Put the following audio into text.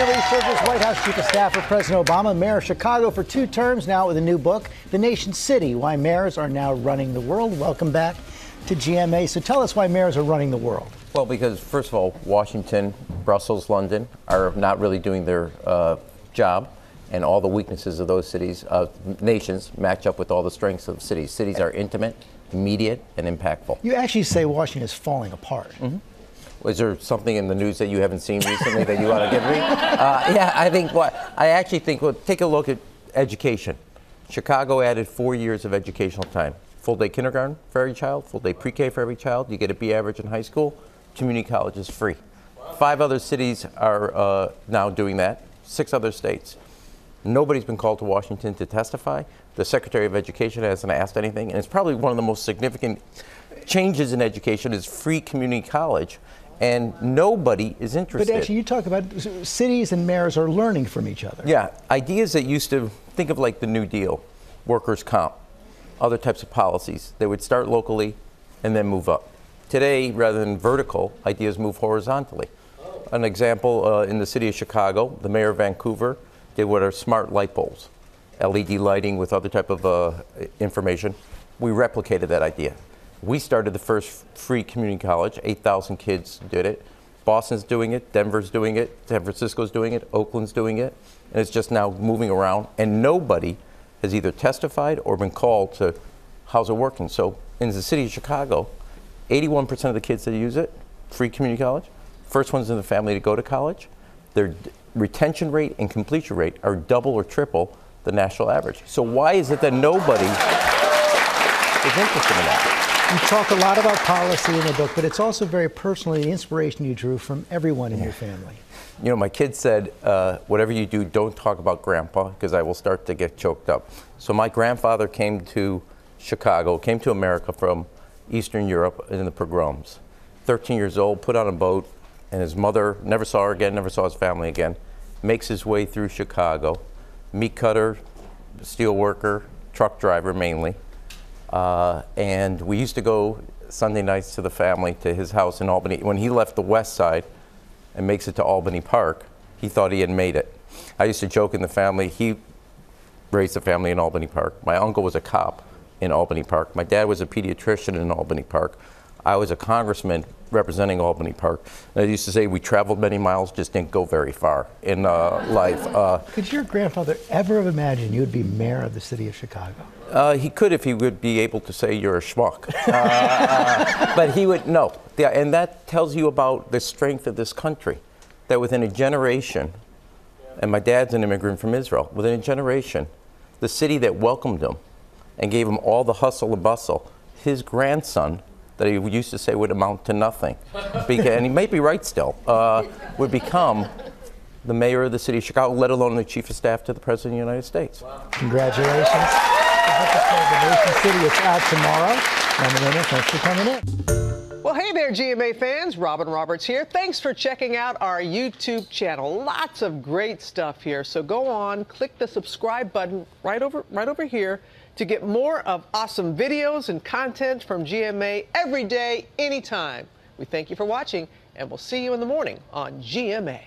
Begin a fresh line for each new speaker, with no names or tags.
formerly served as White House Chief of Staff for President Obama, mayor of Chicago for 2 terms, now with a new book, The Nation's City, Why Mayors Are Now Running the World. Welcome back to GMA. So tell us why mayors are running the world.
Well, because first of all, Washington, Brussels, London are not really doing their job, and all the weaknesses of those cities, nations, match up with all the strengths of cities. Cities are intimate, immediate, and impactful.
You actually say Washington is falling apart.
Mm-hmm. Was there something in the news that you haven't seen recently that you want to give me? Yeah, I actually think, well, take a look at education. Chicago added 4 years of educational time. Full-day kindergarten for every child, full-day pre-K for every child. You get a B average in high school. Community college is free. 5 other cities are now doing that. 6 other states. Nobody's been called to Washington to testify. The Secretary of Education hasn't asked anything, and it's probably one of the most significant changes in education is free community college. And nobody is interested.
But actually, you talk about cities and mayors are learning from each other.
Yeah, ideas that used to think of like the New Deal, workers' comp, other types of policies. They would start locally and then move up. Today, rather than vertical, ideas move horizontally. An example, in the city of Chicago, the mayor of Vancouver did what are smart light bulbs, LED lighting with other type of information. We replicated that idea. We started the first free community college. 8,000 kids did it. Boston's doing it. Denver's doing it. San Francisco's doing it. Oakland's doing it. And it's just now moving around. And nobody has either testified or been called to how's it working. So in the city of Chicago, 81% of the kids that use it, free community college, first ones in the family to go to college, their retention rate and completion rate are double or triple the national average. So why is it that nobody is interested in that?
You talk a lot about policy in the book, but it's also very personally the inspiration you drew from everyone in your family.
You know, my kids said, whatever you do, don't talk about Grandpa, because I will start to get choked up. So my grandfather came to Chicago, came to America from Eastern Europe in the pogroms. 13 years old, put on a boat, and his mother never saw her again, never saw his family again. Makes his way through Chicago, meat cutter, steel worker, truck driver mainly. And we used to go Sunday nights to the family to his house in Albany. When he left the west side and makes it to Albany Park, he thought he had made it. I used to joke in the family, he raised a family in Albany Park. My uncle was a cop in Albany Park. My dad was a pediatrician in Albany Park. I was a congressman representing Albany Park. And I used to say we traveled many miles, just didn't go very far in life.
Could your grandfather ever have imagined you would be mayor of the city of Chicago?
He could if he would be able to say you're a schmuck. But he would, no. Yeah, and that tells you about the strength of this country, that within a generation, and my dad's an immigrant from Israel, within a generation, the city that welcomed him and gave him all the hustle and bustle, his grandson, that he used to say would amount to nothing, and he may be right still, would become the mayor of the city of Chicago, let alone the chief of staff to the President of the United States.
Wow. Congratulations. The book is called The Nation's City. It's out tomorrow. And thanks for coming in.
Well, hey there, GMA fans. Robin Roberts here. Thanks for checking out our YouTube channel. Lots of great stuff here. So go on, click the subscribe button right over here to get more of awesome videos and content from GMA every day, anytime. We thank you for watching, and we'll see you in the morning on GMA.